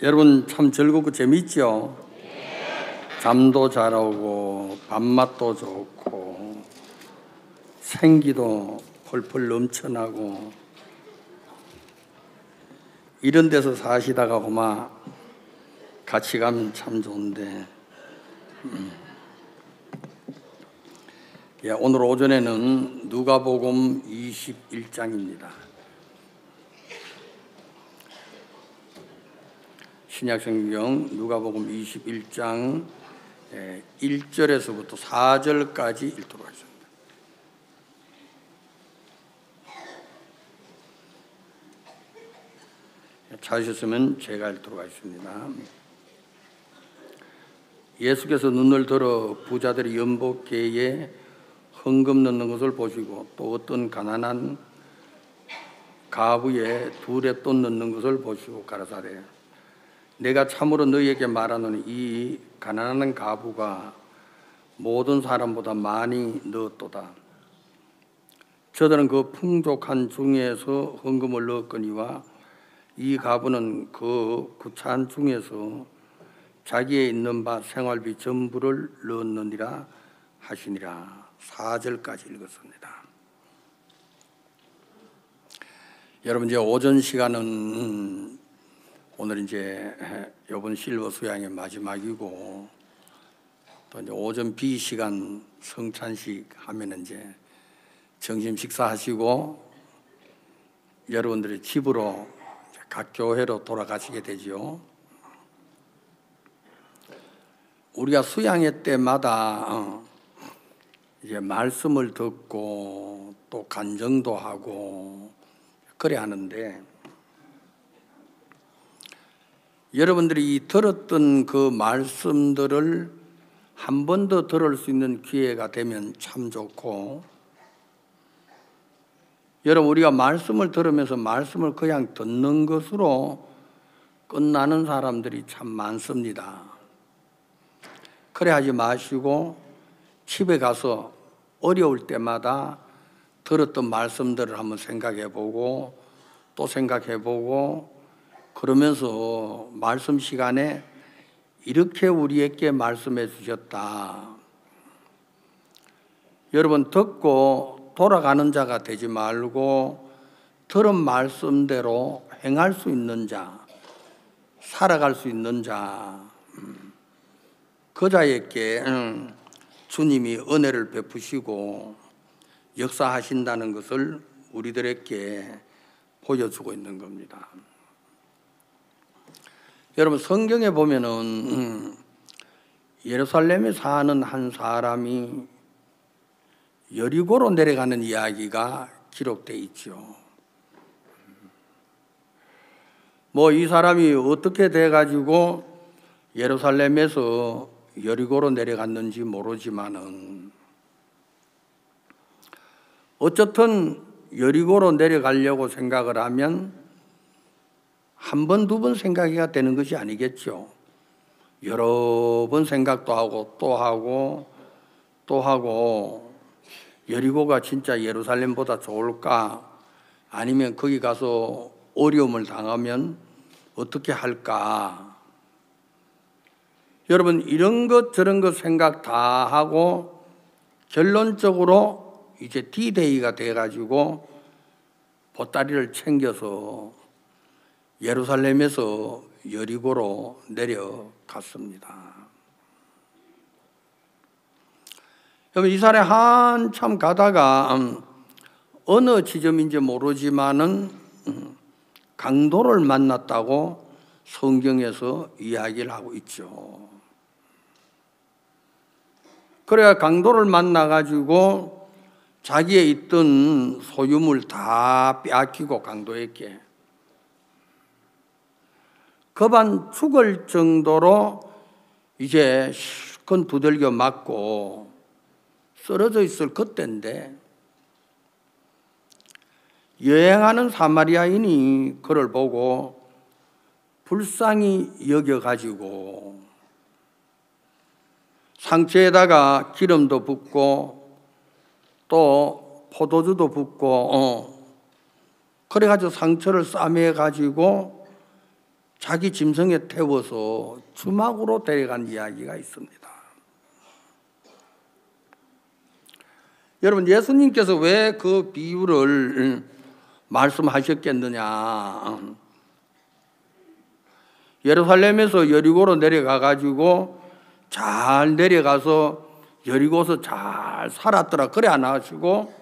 여러분 참 즐겁고 재밌죠? 잠도 잘 오고 밥맛도 좋고 생기도 펄펄 넘쳐나고 이런 데서 사시다가 고마 같이 가면 참 좋은데 오늘 오전에는 누가복음 21장입니다. 신약성경 누가복음 21장 1절에서부터 4절까지 읽도록 하겠습니다. 찾으셨으면 제가 읽도록 하겠습니다. 예수께서 눈을 들어 부자들이 연복계에 헌금 넣는 것을 보시고 또 어떤 가난한 가부에 둘의 돈 넣는 것을 보시고 가라사대 내가 참으로 너희에게 말하노니 이 가난한 가부가 모든 사람보다 많이 넣었도다. 저들은 그 풍족한 중에서 헌금을 넣었거니와 이 가부는 그 구차한 중에서 자기의 있는 바 생활비 전부를 넣었느니라 하시니라. 4절까지 읽었습니다. 여러분 이제 오전 시간은 오늘 이제 이번 실버 수양의 마지막이고 또 이제 오전 비 시간 성찬식 하면 이제 점심 식사하시고 여러분들이 집으로 각 교회로 돌아가시게 되죠. 우리가 수양회 때마다 이제 말씀을 듣고 또 간증도 하고 그래 하는데 여러분들이 이 들었던 그 말씀들을 한 번 더 들을 수 있는 기회가 되면 참 좋고 여러분 우리가 말씀을 들으면서 말씀을 그냥 듣는 것으로 끝나는 사람들이 참 많습니다. 그래 하지 마시고 집에 가서 어려울 때마다 들었던 말씀들을 한번 생각해 보고 또 생각해 보고 그러면서 말씀 시간에 이렇게 우리에게 말씀해 주셨다. 여러분 듣고 돌아가는 자가 되지 말고 들은 말씀대로 행할 수 있는 자, 살아갈 수 있는 자, 그 자에게 주님이 은혜를 베푸시고 역사하신다는 것을 우리들에게 보여주고 있는 겁니다. 여러분 성경에 보면은 예루살렘에 사는 한 사람이 여리고로 내려가는 이야기가 기록되어 있죠. 뭐 이 사람이 어떻게 돼가지고 예루살렘에서 여리고로 내려갔는지 모르지만은 어쨌든 여리고로 내려가려고 생각을 하면 한 번, 두 번 생각이 되는 것이 아니겠죠. 여러 번 생각도 하고 또 하고 또 하고 여리고가 진짜 예루살렘보다 좋을까? 아니면 거기 가서 어려움을 당하면 어떻게 할까? 여러분 이런 것 저런 것 생각 다 하고 결론적으로 이제 D-Day가 돼가지고 보따리를 챙겨서 예루살렘에서 여리고로 내려갔습니다. 여러분 이 사람이 한참 가다가 어느 지점인지 모르지만은 강도를 만났다고 성경에서 이야기를 하고 있죠. 그래야 강도를 만나가지고 자기의 있던 소유물 다 빼앗기고 강도에게 급한 죽을 정도로 이제 실컷 두들겨 맞고 쓰러져 있을 그때인데 여행하는 사마리아인이 그를 보고 불쌍히 여겨가지고 상처에다가 기름도 붓고 또 포도주도 붓고 그래가지고 상처를 싸매가지고 자기 짐승에 태워서 주막으로 데려간 이야기가 있습니다. 여러분, 예수님께서 왜 그 비유를 말씀하셨겠느냐? 예루살렘에서 여리고로 내려가 가지고 잘 내려가서 여리고서 잘 살았더라 그래 안 하시고,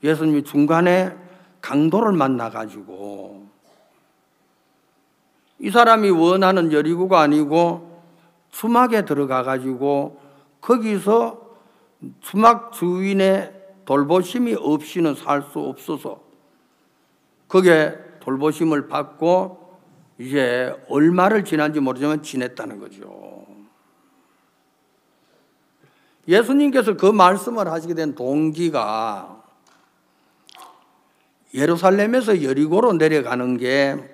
예수님이 중간에 강도를 만나 가지고 이 사람이 원하는 여리고가 아니고 수막에 들어가 가지고 거기서 수막 주인의 돌보심이 없이는 살 수 없어서 거기에 돌보심을 받고 이제 얼마를 지난지 모르지만 지냈다는 거죠. 예수님께서 그 말씀을 하시게 된 동기가 예루살렘에서 여리고로 내려가는 게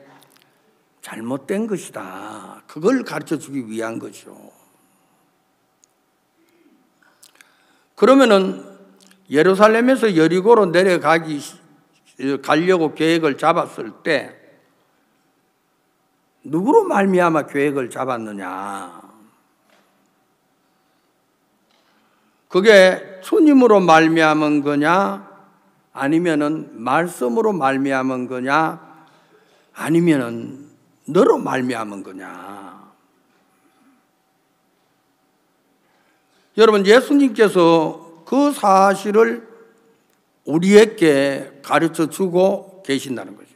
잘못된 것이다, 그걸 가르쳐주기 위한 거죠. 그러면은 예루살렘에서 여리고로 가려고 계획을 잡았을 때 누구로 말미암아 계획을 잡았느냐? 그게 주님으로 말미암은 거냐, 아니면은 말씀으로 말미암은 거냐, 아니면은 너로 말미암은 거냐? 여러분, 예수님께서 그 사실을 우리에게 가르쳐 주고 계신다는 거죠.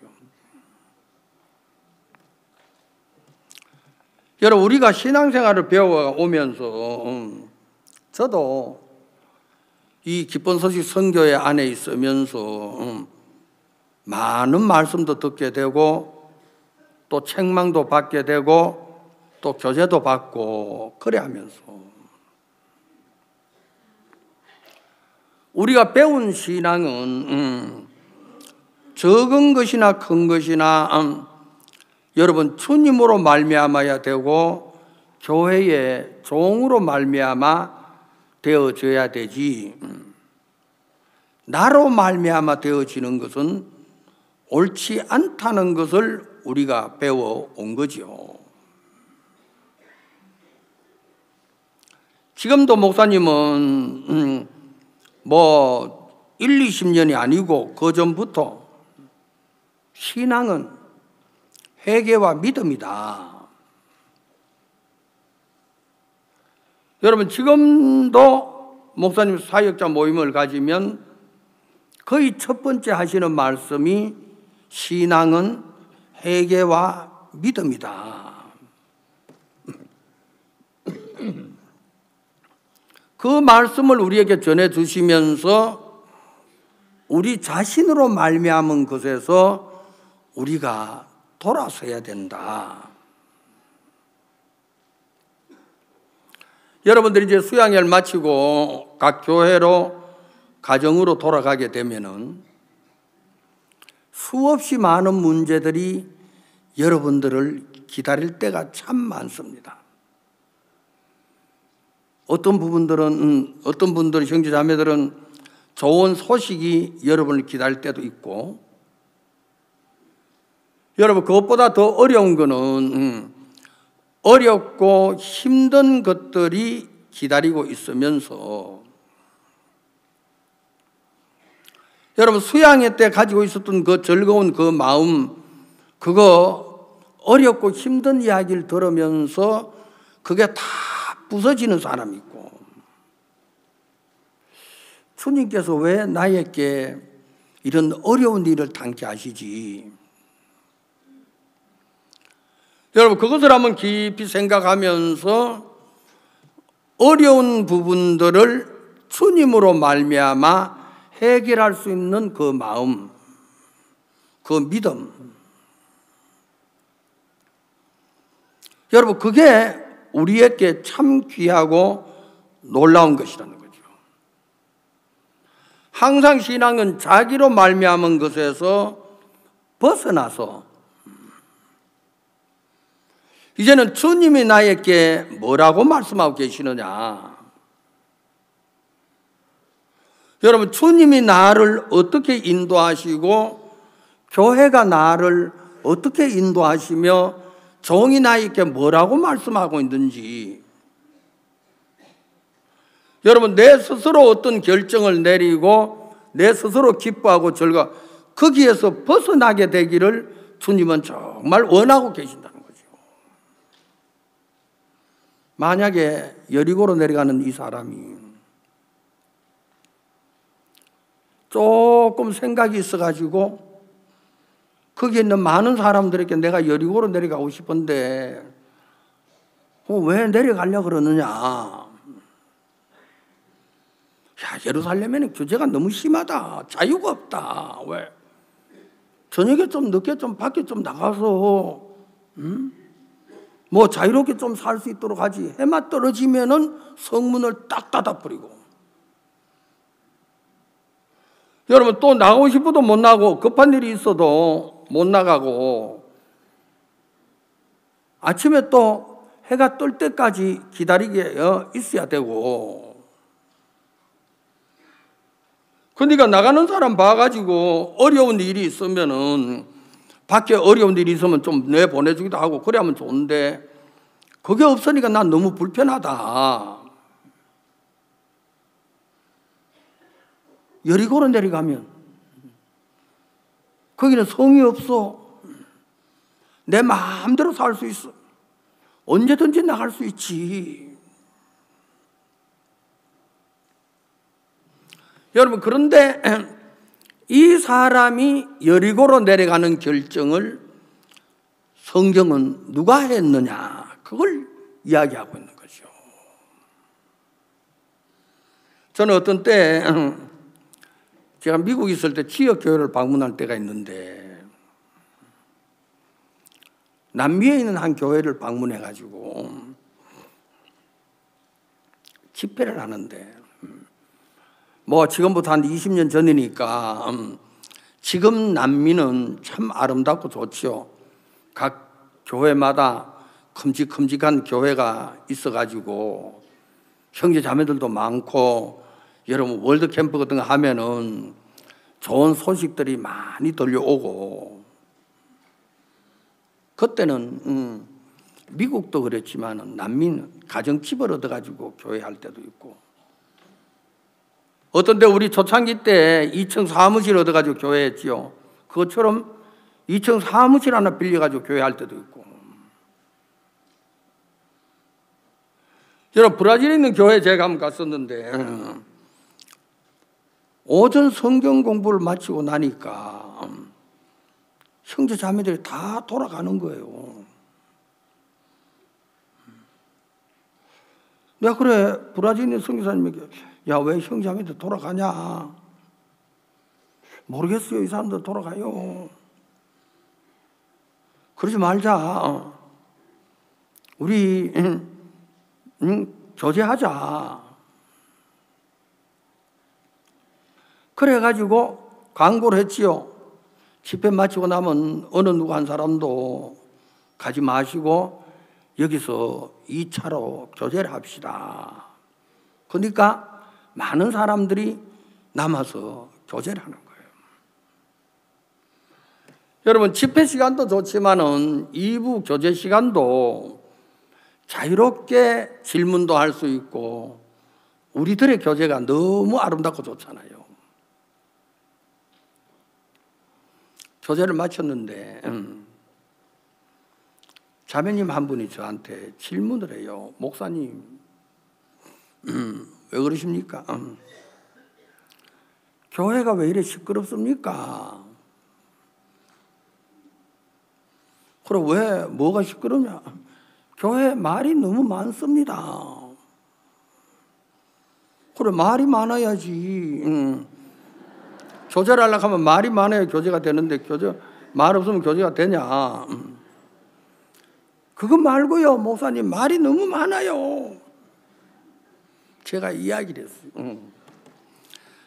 여러분, 우리가 신앙생활을 배워오면서 저도 이 기쁜 소식 선교회 안에 있으면서 많은 말씀도 듣게 되고 또 책망도 받게 되고 또 교제도 받고 그래 하면서 우리가 배운 신앙은 적은 것이나 큰 것이나 여러분 주님으로 말미암아야 되고 교회의 종으로 말미암아 되어져야 되지, 나로 말미암아 되어지는 것은 옳지 않다는 것을 우리가 배워온 거죠. 지금도 목사님은 1, 20년이 아니고 그 전부터 신앙은 회개와 믿음이다. 여러분, 지금도 목사님 사역자 모임을 가지면 거의 첫 번째 하시는 말씀이 신앙은 회개와 믿음이다. 그 말씀을 우리에게 전해주시면서 우리 자신으로 말미암은 것에서 우리가 돌아서야 된다. 여러분들이 이제 수양회를 마치고 각 교회로 가정으로 돌아가게 되면은 수없이 많은 문제들이 여러분들을 기다릴 때가 참 많습니다. 어떤 분들은 형제 자매들은 좋은 소식이 여러분을 기다릴 때도 있고, 여러분 그것보다 더 어려운 거는 어렵고 힘든 것들이 기다리고 있으면서 여러분 수양회 때 가지고 있었던 그 즐거운 그 마음, 그거 어렵고 힘든 이야기를 들으면서 그게 다 부서지는 사람이 있고, 주님께서 왜 나에게 이런 어려운 일을 당케 하시지? 여러분 그것을 한번 깊이 생각하면서 어려운 부분들을 주님으로 말미암아 해결할 수 있는 그 마음, 그 믿음, 여러분 그게 우리에게 참 귀하고 놀라운 것이라는 거죠. 항상 신앙은 자기로 말미암은 것에서 벗어나서 이제는 주님이 나에게 뭐라고 말씀하고 계시느냐, 여러분 주님이 나를 어떻게 인도하시고 교회가 나를 어떻게 인도하시며 종이 나에게 뭐라고 말씀하고 있는지. 여러분, 내 스스로 어떤 결정을 내리고 내 스스로 기뻐하고 즐거워 거기에서 벗어나게 되기를 주님은 정말 원하고 계신다는 거죠. 만약에 여리고로 내려가는 이 사람이 조금 생각이 있어가지고 거기 있는 많은 사람들에게 내가 여리고로 내려가고 싶은데 왜 내려가려고 그러느냐. 야, 예루살렘에는 규제가 너무 심하다. 자유가 없다. 왜? 저녁에 좀 늦게 좀 밖에 좀 나가서 뭐 자유롭게 좀 살 수 있도록 하지. 해만 떨어지면은 성문을 딱 닫아버리고. 여러분, 또 나가고 싶어도 못 나가고 급한 일이 있어도 못 나가고 아침에 또 해가 뜰 때까지 기다리게 있어야 되고. 그러니까 나가는 사람 봐가지고 어려운 일이 있으면은 밖에 어려운 일이 있으면 좀 내보내주기도 하고 그래 하면 좋은데 그게 없으니까 난 너무 불편하다. 여리고로 내려가면 거기는 성이 없어. 내 마음대로 살 수 있어. 언제든지 나갈 수 있지. 여러분, 그런데 이 사람이 여리고로 내려가는 결정을 성경은 누가 했느냐, 그걸 이야기하고 있는 거죠. 저는 어떤 때 제가 미국에 있을 때 지역교회를 방문할 때가 있는데 남미에 있는 한 교회를 방문해가지고 집회를 하는데 뭐 지금부터 한 20년 전이니까 지금 남미는 참 아름답고 좋죠. 각 교회마다 큼직큼직한 교회가 있어가지고 형제 자매들도 많고 여러분 월드캠프 같은 거 하면은 좋은 소식들이 많이 들려오고 그때는 미국도 그랬지만 남미는 가정집을 얻어가지고 교회할 때도 있고 어떤 때 우리 초창기 때 2층 사무실 얻어가지고 교회했지요. 그것처럼 2층 사무실 하나 빌려가지고 교회할 때도 있고. 여러분 브라질에 있는 교회 제가 한번 갔었는데 오전 성경 공부를 마치고 나니까 형제 자매들이 다 돌아가는 거예요. 내가 그래 브라질에 있는 선교사님에게 야, 왜 형제 자매들 돌아가냐? 모르겠어요. 이 사람들 돌아가요. 그러지 말자. 우리 교제하자. 그래가지고 광고를 했지요. 집회 마치고 나면 어느 누구 한 사람도 가지 마시고 여기서 2차로 교제를 합시다. 그러니까 많은 사람들이 남아서 교제를 하는 거예요. 여러분 집회 시간도 좋지만은 2부 교제 시간도 자유롭게 질문도 할 수 있고 우리들의 교제가 너무 아름답고 좋잖아요. 교제를 마쳤는데 자매님 한 분이 저한테 질문을 해요. 목사님 왜 그러십니까? 교회가 왜 이래 시끄럽습니까? 그럼 왜 뭐가 시끄럽냐? 교회 말이 너무 많습니다. 그래 말이 많아야지. 교제를 하려고 하면 말이 많아야 교제가 되는데 말 없으면 교제가 되냐? 그거 말고요 목사님 말이 너무 많아요. 제가 이야기를 했어요.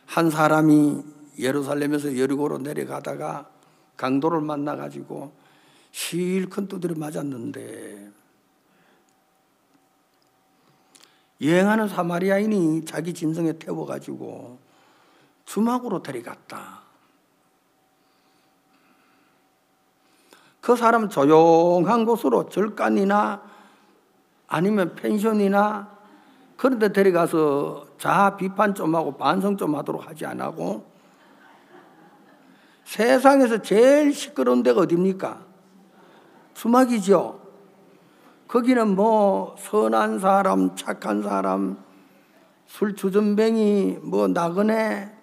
한 사람이 예루살렘에서 여리고로 내려가다가 강도를 만나가지고 실컷 두드려 맞았는데 여행하는 사마리아인이 자기 짐승에 태워가지고 주막으로 데려갔다. 그 사람 조용한 곳으로 절간이나 아니면 펜션이나 그런 데 데려가서 자아 비판 좀 하고 반성 좀 하도록 하지 않고 세상에서 제일 시끄러운 데가 어딥니까? 주막이죠. 거기는 뭐 선한 사람, 착한 사람, 술주전뱅이, 뭐 나그네,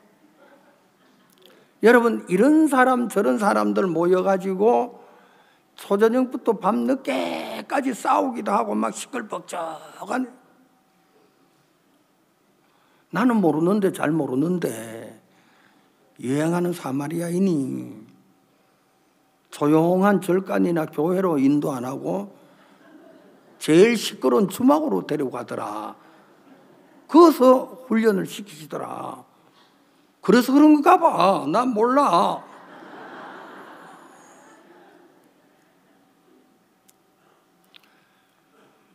여러분 이런 사람 저런 사람들 모여가지고 초저녁부터 밤늦게까지 싸우기도 하고 막 시끌벅적한, 나는 모르는데 잘 모르는데 여행하는 사마리아인이 조용한 절간이나 교회로 인도 안 하고 제일 시끄러운 주막으로 데려가더라. 거기서 훈련을 시키시더라. 그래서 그런가 봐. 난 몰라.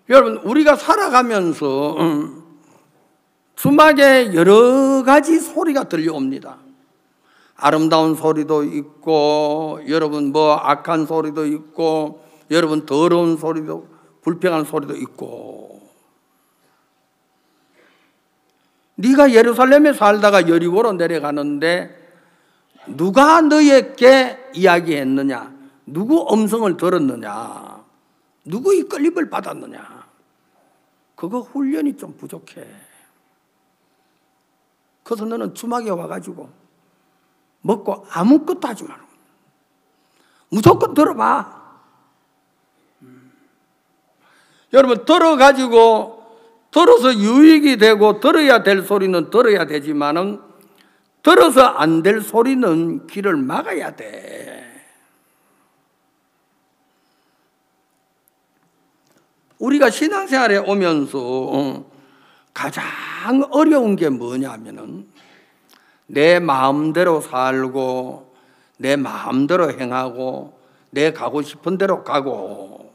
여러분 우리가 살아가면서 주막에 여러 가지 소리가 들려옵니다. 아름다운 소리도 있고, 여러분 뭐 악한 소리도 있고, 여러분 더러운 소리도, 불평한 소리도 있고. 네가 예루살렘에 살다가 여리고로 내려가는데 누가 너에게 이야기했느냐? 누구 음성을 들었느냐? 누구 이끌림을 받았느냐? 그거 훈련이 좀 부족해. 그래서 너는 주막에 와가지고 먹고 아무것도 하지 마라. 무조건 들어봐. 여러분 들어서 유익이 되고 들어야 될 소리는 들어야 되지만은 들어서 안 될 소리는 귀를 막아야 돼. 우리가 신앙생활에 오면서 가장 어려운 게 뭐냐면은 내 마음대로 살고 내 마음대로 행하고 내 가고 싶은 대로 가고.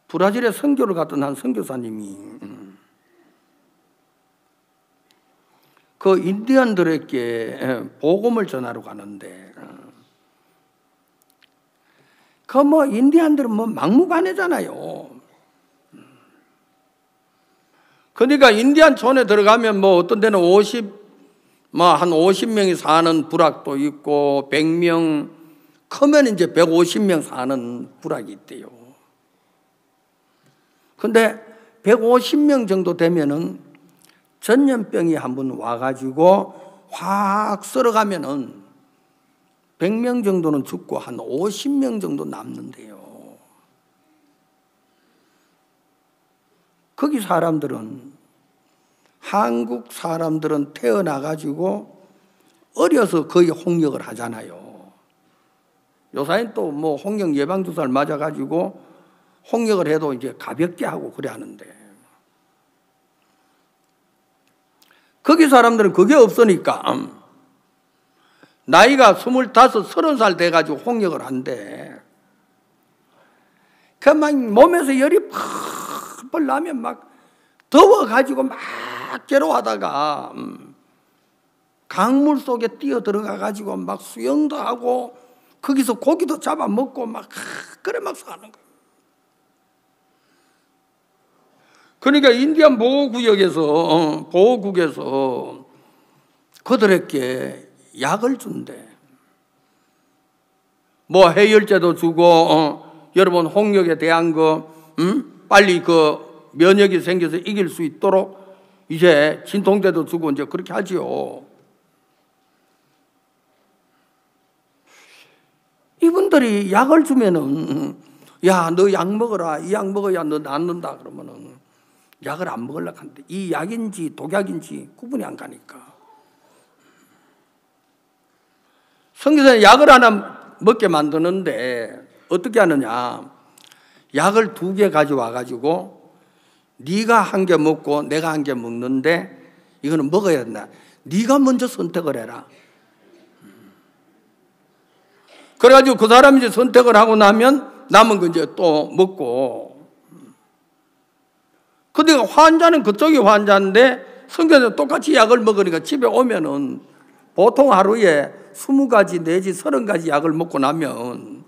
브라질에 선교를 갔던 한 선교사님이 그 인디언들에게 복음을 전하러 가는데 그 뭐 인디언들은 뭐 막무가내잖아요. 그러니까 인디안 촌에 들어가면 뭐 어떤 데는 한 50명이 사는 부락도 있고 100명 크면 이제 150명 사는 부락이 있대요. 근데 150명 정도 되면은 전염병이 한번 와가지고 확 썰어가면은 100명 정도는 죽고 한 50명 정도 남는데요. 거기 사람들은, 한국 사람들은 태어나가지고 어려서 거의 홍역을 하잖아요. 요사이는 또 뭐 홍역 예방주사를 맞아가지고 홍역을 해도 이제 가볍게 하고 그래 하는데, 거기 사람들은 그게 없으니까 나이가 25, 30살 돼가지고 홍역을 한대. 그 막 몸에서 열이 펄펄 나면 막 더워가지고 막 괴로워하다가 강물 속에 뛰어 들어가가지고 막 수영도 하고 거기서 고기도 잡아먹고 막 그래 막 사는 거예요. 그러니까 인디안 보호국에서 그들에게 약을 준대. 뭐 해열제도 주고 여러분 홍역에 대한 빨리 그 면역이 생겨서 이길 수 있도록 이제 진통제도 주고 이제 그렇게 하지요. 이분들이 약을 주면은 야, 너 약 먹어라. 이 약 먹어야 너 낫는다 그러면은 약을 안 먹으려고 하는데 이 약인지 독약인지 구분이 안 가니까. 선교사는 약을 하나 먹게 만드는데 어떻게 하느냐. 약을 2개 가져와가지고 네가 한 개 먹고 내가 한 개 먹는데 이거는 먹어야 된다. 네가 먼저 선택을 해라. 그래가지고 그 사람이 이제 선택을 하고 나면 남은 거 이제 또 먹고. 근데 환자는 그쪽이 환자인데 선교사는 똑같이 약을 먹으니까 집에 오면은 보통 하루에 20가지 내지 30가지 약을 먹고 나면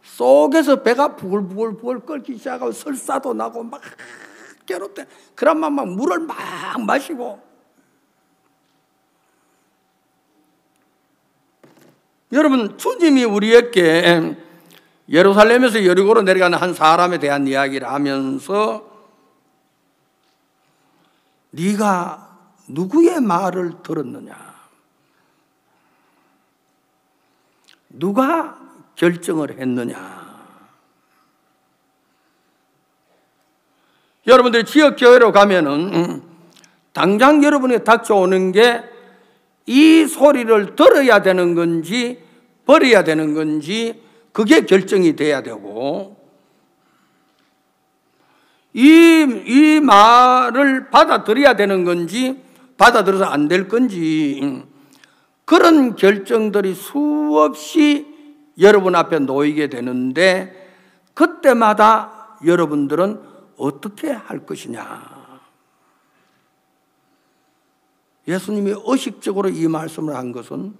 속에서 배가 부글부글 끓기 시작하고 설사도 나고 막 괴롭대. 그러면 막 물을 막 마시고. 여러분, 주님이 우리에게 예루살렘에서 여리고로 내려가는 한 사람에 대한 이야기를 하면서 네가 누구의 말을 들었느냐? 누가 결정을 했느냐? 여러분들이 지역교회로 가면은 당장 여러분이 닥쳐오는 게 이 소리를 들어야 되는 건지 버려야 되는 건지 그게 결정이 돼야 되고, 이 말을 받아들여야 되는 건지 받아들여서 안 될 건지, 그런 결정들이 수없이 여러분 앞에 놓이게 되는데, 그때마다 여러분들은 어떻게 할 것이냐? 예수님이 의식적으로 이 말씀을 한 것은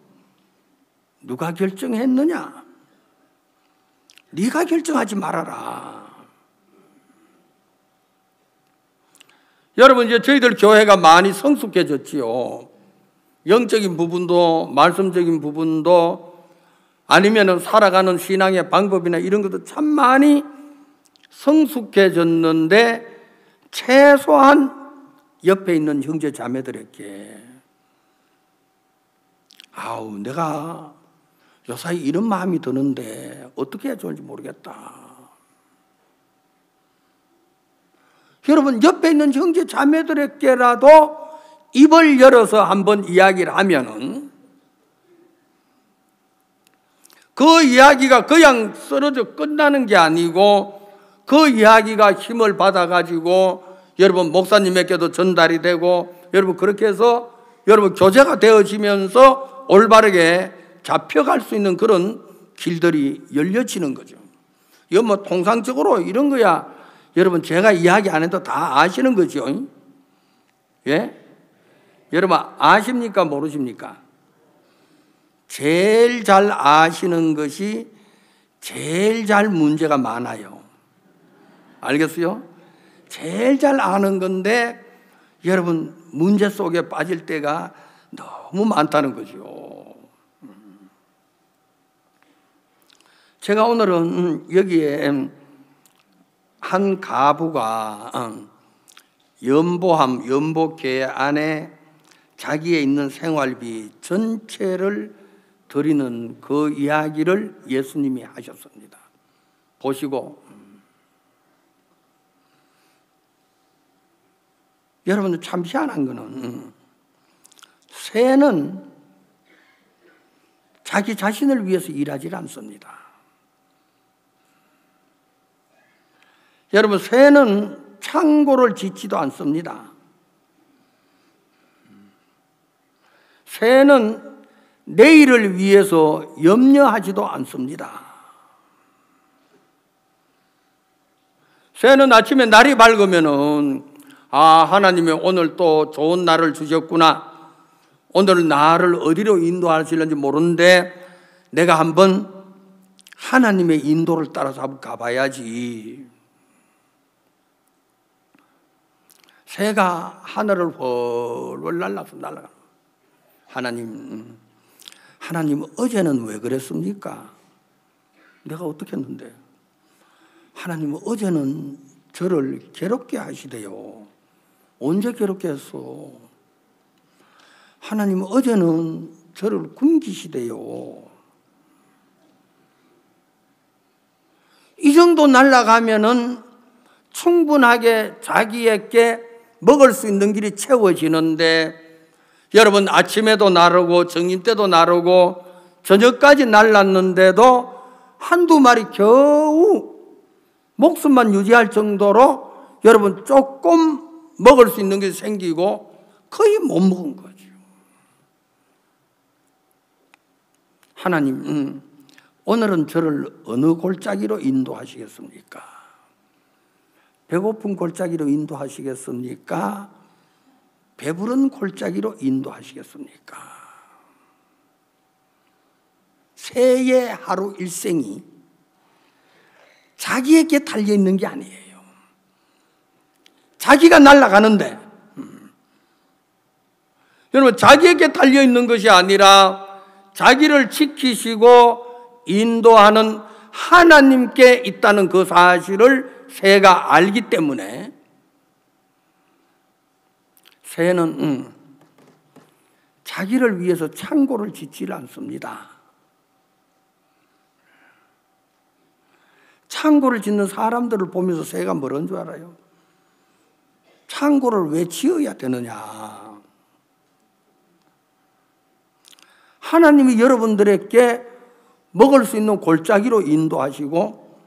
누가 결정했느냐? 네가 결정하지 말아라. 여러분, 이제 저희들 교회가 많이 성숙해졌지요. 영적인 부분도 말씀적인 부분도 아니면은 살아가는 신앙의 방법이나 이런 것도 참 많이 성숙해졌는데, 최소한 옆에 있는 형제 자매들에게 아우, 내가 요사이 이런 마음이 드는데 어떻게 해야 좋을지 모르겠다. 여러분, 옆에 있는 형제 자매들에게라도 입을 열어서 한번 이야기를 하면은 그 이야기가 그냥 쓰러져 끝나는 게 아니고, 그 이야기가 힘을 받아가지고 여러분 목사님에게도 전달이 되고, 여러분 그렇게 해서 여러분 교제가 되어지면서 올바르게 잡혀갈 수 있는 그런 길들이 열려지는 거죠. 이건 뭐 통상적으로 이런 거야 여러분 제가 이야기 안 해도 다 아시는 거죠. 예? 여러분 아십니까 모르십니까? 제일 잘 아시는 것이 제일 잘 문제가 많아요. 알겠어요? 제일 잘 아는 건데 여러분 문제 속에 빠질 때가 너무 많다는 거죠. 제가 오늘은 여기에 한 가부가 연보교회 안에 자기의 있는 생활비 전체를 드리는 그 이야기를 예수님이 하셨습니다. 보시고 여러분들 참 희한한 거는 새는 자기 자신을 위해서 일하지 않습니다. 여러분 새는 창고를 짓지도 않습니다. 새는 내일을 위해서 염려하지도 않습니다. 새는 아침에 날이 밝으면은 아, 하나님이 오늘 또 좋은 날을 주셨구나. 오늘 나를 어디로 인도하실는지 모르는데 내가 한번 하나님의 인도를 따라서 한번 가봐야지. 새가 하늘을 훨훨 날아서 날아가. 하나님 어제는 왜 그랬습니까? 내가 어떻게 했는데? 하나님은 어제는 저를 괴롭게 하시대요. 언제 괴롭게 했어? 하나님은 어제는 저를 굶기시대요. 이 정도 날아가면은 충분하게 자기에게 먹을 수 있는 길이 채워지는데, 여러분 아침에도 나르고 정임 때도 나르고 저녁까지 날랐는데도 한두 마리 겨우 목숨만 유지할 정도로 여러분 조금 먹을 수 있는 게 생기고 거의 못 먹은 거죠. 하나님, 오늘은 저를 어느 골짜기로 인도하시겠습니까? 배고픈 골짜기로 인도하시겠습니까? 배부른 골짜기로 인도하시겠습니까? 새의 하루 일생이 자기에게 달려있는 게 아니에요. 자기가 날아가는데, 여러분, 자기에게 달려있는 것이 아니라 자기를 지키시고 인도하는 하나님께 있다는 그 사실을 새가 알기 때문에 새는 자기를 위해서 창고를 짓지를 않습니다. 창고를 짓는 사람들을 보면서 새가 뭐라는 줄 알아요? 창고를 왜 지어야 되느냐? 하나님이 여러분들에게 먹을 수 있는 골짜기로 인도하시고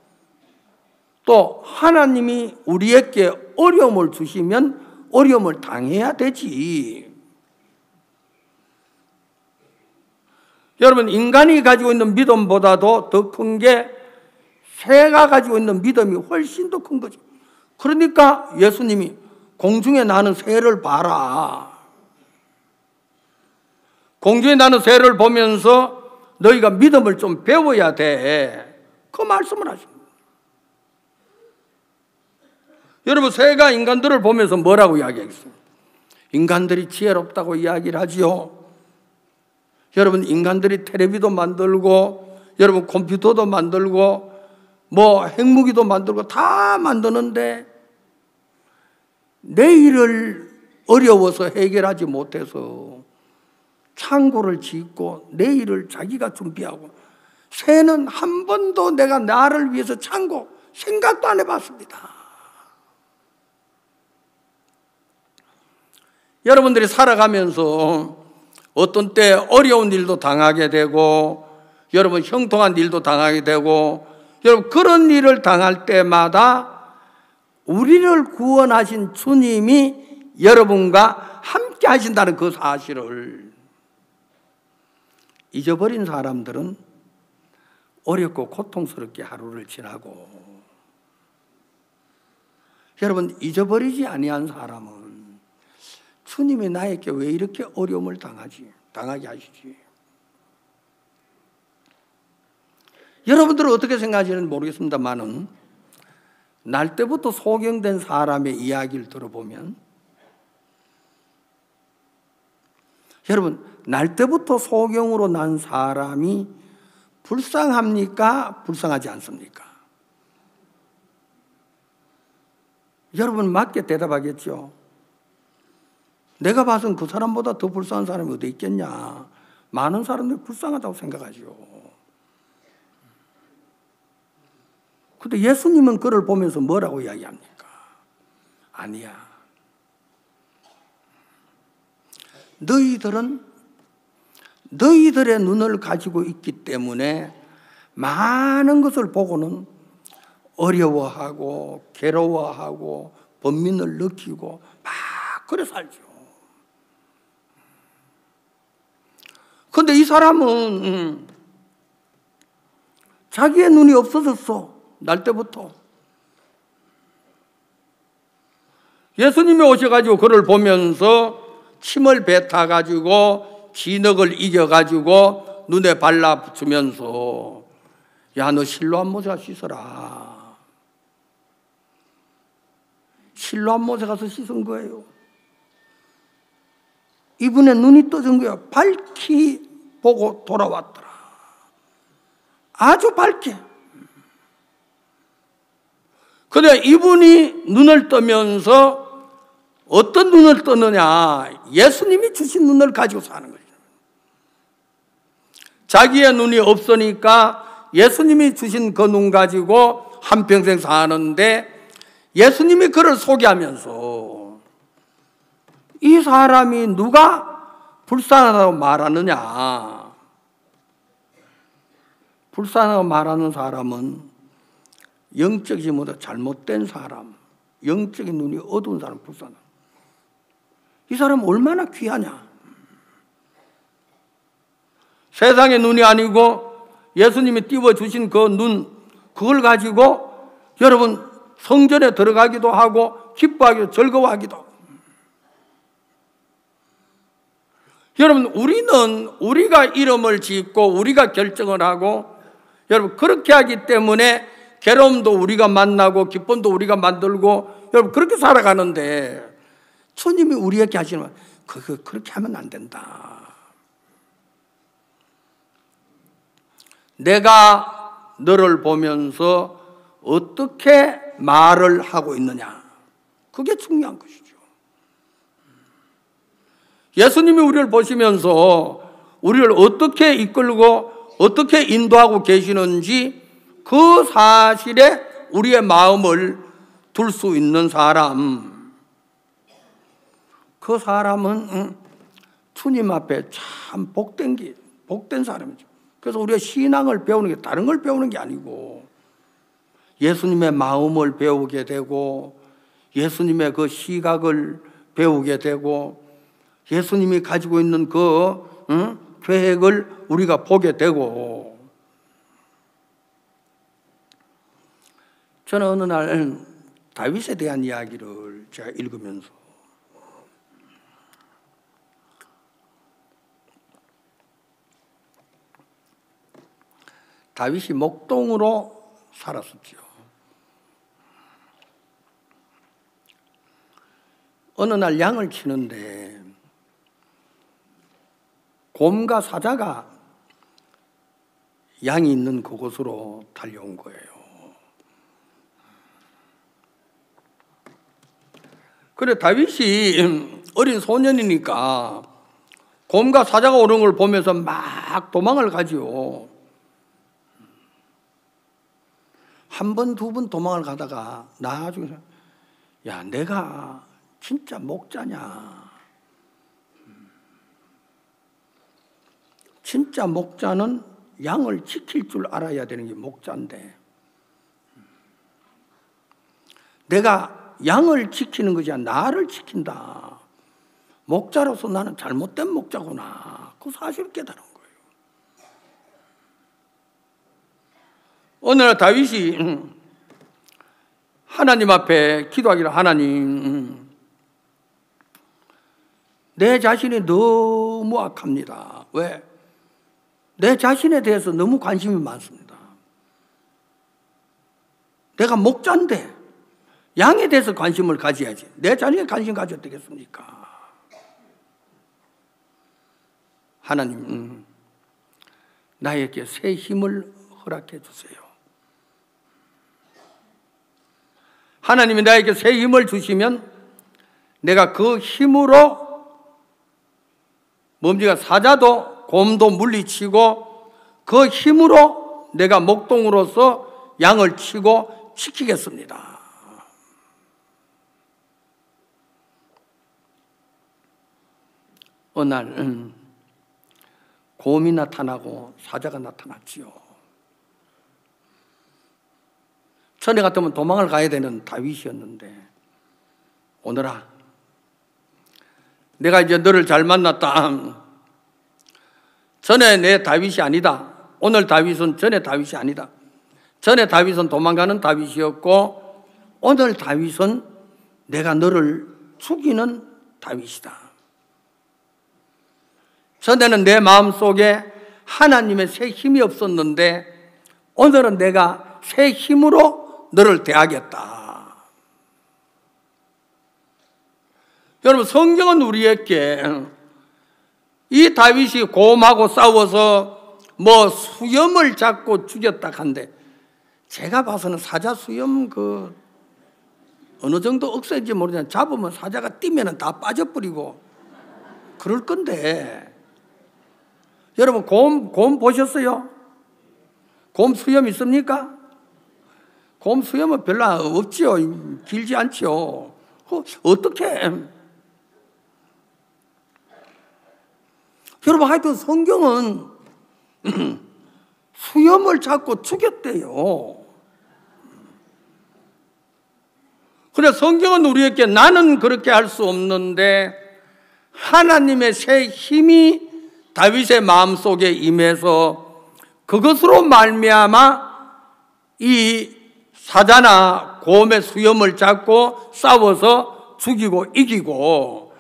또 하나님이 우리에게 어려움을 주시면 어려움을 당해야 되지. 여러분, 인간이 가지고 있는 믿음보다도 더 큰 게 새가 가지고 있는 믿음이 훨씬 더 큰 거죠. 그러니까 예수님이 공중에 나는 새를 봐라. 공중에 나는 새를 보면서 너희가 믿음을 좀 배워야 돼. 그 말씀을 하십니다. 여러분, 새가 인간들을 보면서 뭐라고 이야기하겠습니까? 인간들이 지혜롭다고 이야기를 하지요. 여러분, 인간들이 텔레비도 만들고 여러분 컴퓨터도 만들고 뭐 핵무기도 만들고 다 만드는데 내일을 어려워서 해결하지 못해서 창고를 짓고 내일을 자기가 준비하고, 새는 한 번도 내가 나를 위해서 창고 생각도 안 해봤습니다. 여러분들이 살아가면서 어떤 때 어려운 일도 당하게 되고 여러분 형통한 일도 당하게 되고 여러분 그런 일을 당할 때마다 우리를 구원하신 주님이 여러분과 함께 하신다는 그 사실을 잊어버린 사람들은 어렵고 고통스럽게 하루를 지나고, 여러분 잊어버리지 아니한 사람은 주님이 나에게 왜 이렇게 어려움을 당하게 하시지? 여러분들은 어떻게 생각하시는지 모르겠습니다만은 날 때부터 소경된 사람의 이야기를 들어보면 여러분, 날 때부터 소경으로 난 사람이 불쌍합니까? 불쌍하지 않습니까? 여러분 맞게 대답하겠죠. 내가 봐서는 그 사람보다 더 불쌍한 사람이 어디 있겠냐. 많은 사람들이 불쌍하다고 생각하죠. 근데 예수님은 그를 보면서 뭐라고 이야기합니까? 아니야. 너희들의 눈을 가지고 있기 때문에 많은 것을 보고는 어려워하고 괴로워하고 번민을 느끼고 막 그래 살죠. 그런데 이 사람은 자기의 눈이 없어졌어. 날 때부터. 예수님이 오셔가지고 그를 보면서 침을 뱉어가지고 진흙을 이겨가지고 눈에 발라붙이면서 야, 너 실로암 모자 씻어라. 실로암 모자 가서 씻은 거예요. 이분의 눈이 떠진 거예요. 밝히 보고 돌아왔더라. 아주 밝게. 그런데 이분이 눈을 뜨면서 어떤 눈을 뜨느냐? 예수님이 주신 눈을 가지고 사는 거예요. 자기의 눈이 없으니까 예수님이 주신 그 눈 가지고 한평생 사는데 예수님이 그를 소개하면서 이 사람이 누가 불쌍하다고 말하느냐? 불쌍하다고 말하는 사람은 영적이지 못해 잘못된 사람, 영적인 눈이 어두운 사람 불쌍하다. 이 사람은 얼마나 귀하냐? 세상의 눈이 아니고 예수님이 띄워주신 그 눈, 그걸 가지고 여러분 성전에 들어가기도 하고 기뻐하기도 즐거워하기도. 여러분, 우리가 이름을 짓고 우리가 결정을 하고, 여러분, 그렇게 하기 때문에 괴로움도 우리가 만나고 기쁨도 우리가 만들고, 여러분, 그렇게 살아가는데, 주님이 우리에게 하시는 말, 그렇게 하면 안 된다. 내가 너를 보면서 어떻게 말을 하고 있느냐, 그게 중요한 것이죠. 예수님이 우리를 보시면서 우리를 어떻게 이끌고 어떻게 인도하고 계시는지 그 사실에 우리의 마음을 둘 수 있는 사람, 그 사람은 주님 앞에 참 복된 사람이죠. 그래서 우리가 신앙을 배우는 게 다른 걸 배우는 게 아니고 예수님의 마음을 배우게 되고 예수님의 그 시각을 배우게 되고 예수님이 가지고 있는 그 계획을 우리가 보게 되고, 저는 어느 날 다윗에 대한 이야기를 제가 읽으면서 다윗이 목동으로 살았었죠. 어느 날 양을 치는데 곰과 사자가 양이 있는 그곳으로 달려온 거예요. 그래, 다윗이 어린 소년이니까 곰과 사자가 오는 걸 보면서 막 도망을 가지요. 한 번, 두 번 도망을 가다가 나중에, 야, 내가 진짜 목자냐? 진짜 목자는 양을 지킬 줄 알아야 되는 게 목자인데, 내가 양을 지키는 것이 아니라 나를 지킨다. 목자로서 나는 잘못된 목자구나. 그 사실을 깨달은 거예요. 어느 날 다윗이 하나님 앞에 기도하기를, 하나님, 내 자신이 너무 악합니다. 왜? 내 자신에 대해서 너무 관심이 많습니다. 내가 목자인데 양에 대해서 관심을 가져야지. 내 자신에 관심 가져도 되겠습니까? 하나님, 나에게 새 힘을 허락해 주세요. 하나님이 나에게 새 힘을 주시면 내가 그 힘으로 뭡니까? 사자도 곰도 물리치고 그 힘으로 내가 목동으로서 양을 치고 지키겠습니다. 어느 날 곰이 나타나고 사자가 나타났지요. 전에 같으면 도망을 가야 되는 다윗이었는데, 오너라, 내가 이제 너를 잘 만났다. 전에 내 다윗이 아니다. 오늘 다윗은 전에 다윗이 아니다. 전에 다윗은 도망가는 다윗이었고 오늘 다윗은 내가 너를 죽이는 다윗이다. 전에는 내 마음속에 하나님의 새 힘이 없었는데 오늘은 내가 새 힘으로 너를 대하겠다. 여러분, 성경은 우리에게 이 다윗이 곰하고 싸워서 뭐 수염을 잡고 죽였다 한데, 제가 봐서는 사자 수염 어느 정도 억세인지 모르지만 잡으면 사자가 뛰면 다 빠져버리고 그럴 건데, 여러분 곰 보셨어요? 곰 수염 있습니까? 곰 수염은 별로 없지요. 길지 않지요. 어떻게? 여러분, 하여튼 성경은 수염을 잡고 죽였대요. 그래, 성경은 우리에게 나는 그렇게 할 수 없는데 하나님의 새 힘이 다윗의 마음속에 임해서 그것으로 말미암아 이 사자나 곰의 수염을 잡고 싸워서 죽이고 이기고,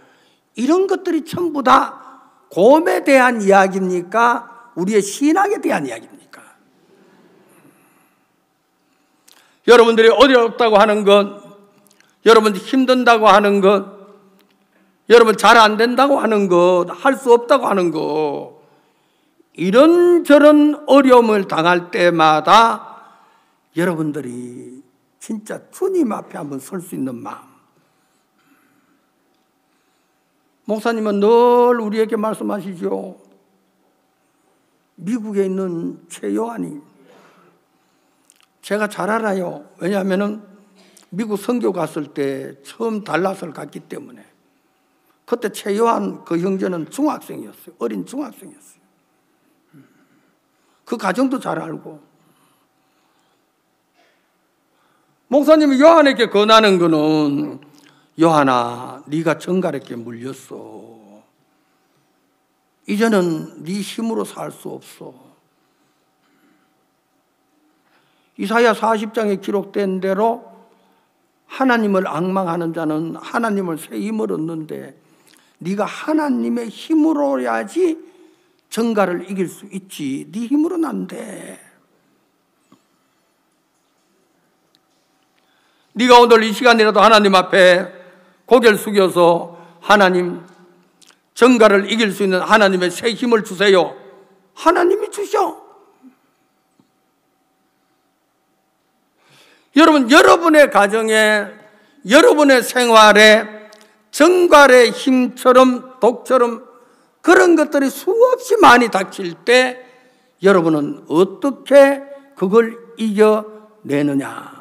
이런 것들이 전부 다 곰에 대한 이야기입니까? 우리의 신앙에 대한 이야기입니까? 여러분들이 어렵다고 하는 것, 여러분 힘든다고 하는 것, 여러분 잘 안 된다고 하는 것, 할 수 없다고 하는 것, 이런저런 어려움을 당할 때마다 여러분들이 진짜 주님 앞에 한번 설 수 있는 마음. 목사님은 늘 우리에게 말씀하시죠. 미국에 있는 최요한이, 제가 잘 알아요. 왜냐하면 미국 선교 갔을 때 처음 달라스를 갔기 때문에. 그때 최요한 그 형제는 중학생이었어요. 어린 중학생이었어요. 그 가정도 잘 알고. 목사님이 요한에게 권하는 거는, 요한아, 네가 정갈하게 물렸어. 이제는 네 힘으로 살 수 없어. 이사야 40장에 기록된 대로 하나님을 앙망하는 자는 하나님을 새 힘을 얻는데, 네가 하나님의 힘으로야지 정갈을 이길 수 있지. 네 힘으로는 안 돼. 네가 오늘 이 시간이라도 하나님 앞에 고개를 숙여서, 하나님, 정갈을 이길 수 있는 하나님의 새 힘을 주세요. 하나님이 주셔. 여러분, 여러분의 가정에, 여러분의 생활에 정갈의 힘처럼, 독처럼 그런 것들이 수없이 많이 닥칠 때 여러분은 어떻게 그걸 이겨내느냐?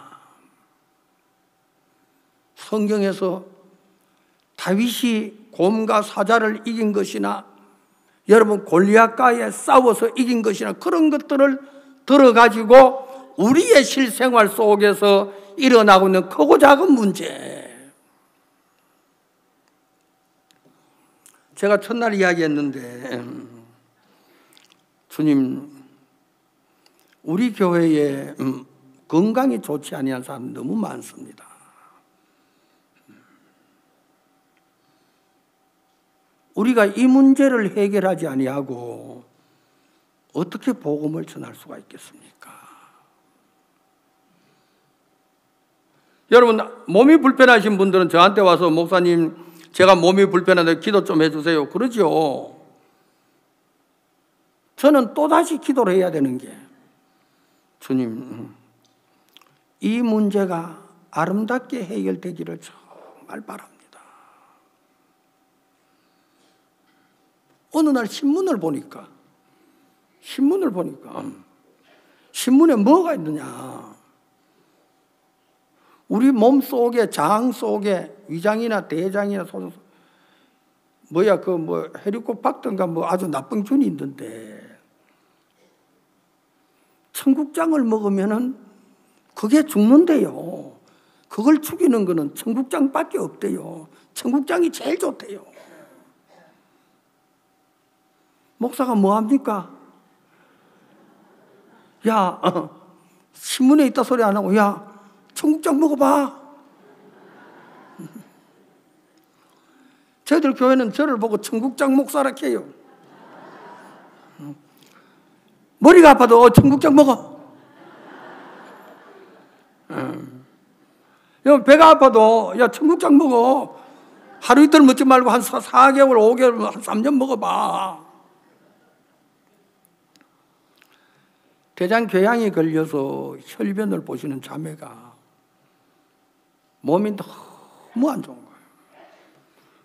성경에서 다윗이 곰과 사자를 이긴 것이나, 여러분 골리앗과에 싸워서 이긴 것이나, 그런 것들을 들어가지고 우리의 실생활 속에서 일어나고 있는 크고 작은 문제. 제가 첫날 이야기했는데, 주님, 우리 교회에 건강이 좋지 아니한 사람이 너무 많습니다. 우리가 이 문제를 해결하지 아니하고 어떻게 복음을 전할 수가 있겠습니까? 여러분, 몸이 불편하신 분들은 저한테 와서, 목사님, 제가 몸이 불편한데 기도 좀 해주세요, 그러죠. 저는 또다시 기도를 해야 되는 게, 주님, 이 문제가 아름답게 해결되기를 정말 바랍니다. 어느 날 신문을 보니까 신문에 뭐가 있느냐, 우리 몸 속에, 장 속에, 위장이나 대장이나 소변, 헤리코박터인가 아주 나쁜 균이 있는데, 청국장을 먹으면은 그게 죽는데요. 그걸 죽이는 거는 청국장밖에 없대요. 청국장이 제일 좋대요. 목사가 뭐 합니까? 야, 신문에 있다 소리 안 하고, 야, 청국장 먹어봐. 저희들 교회는 저를 보고 청국장 목사라 해요. 머리가 아파도 청국장 먹어. 배가 아파도, 야, 청국장 먹어. 하루 이틀 먹지 말고 한 4개월, 5개월, 한 3년 먹어봐. 대장궤양이 걸려서 혈변을 보시는 자매가 몸이 너무 안 좋은 거예요.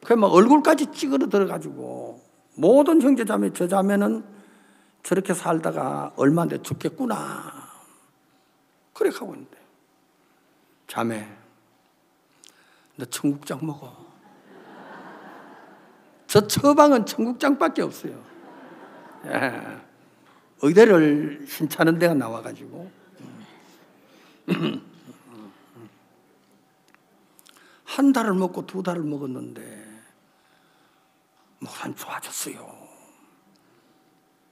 그래서 막 얼굴까지 찌그러들어가지고, 모든 형제 자매, 저 자매는 저렇게 살다가 얼마 안 돼 죽겠구나, 그렇게 하고 있는데, 자매, 너 청국장 먹어. 저 처방은 청국장밖에 없어요. 예. 의대를 신차는 데가 나와가지고 한 달을 먹고 2달을 먹었는데 목사님 좋아졌어요.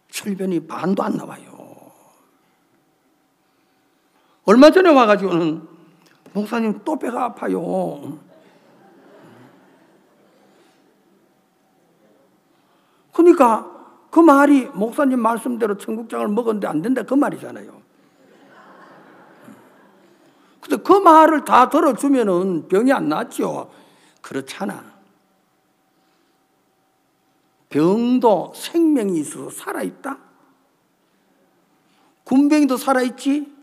혈변이 반도 안 나와요. 얼마 전에 와가지고는, 목사님 또 배가 아파요. 그러니까 그러니까 그 말이 목사님 말씀대로 청국장을 먹었는데 안 된다 그 말이잖아요. 근데 그 말을 다 들어주면은 병이 안 낫죠. 그렇잖아. 병도 생명이 있어서 살아있다? 군뱅이도 살아있지?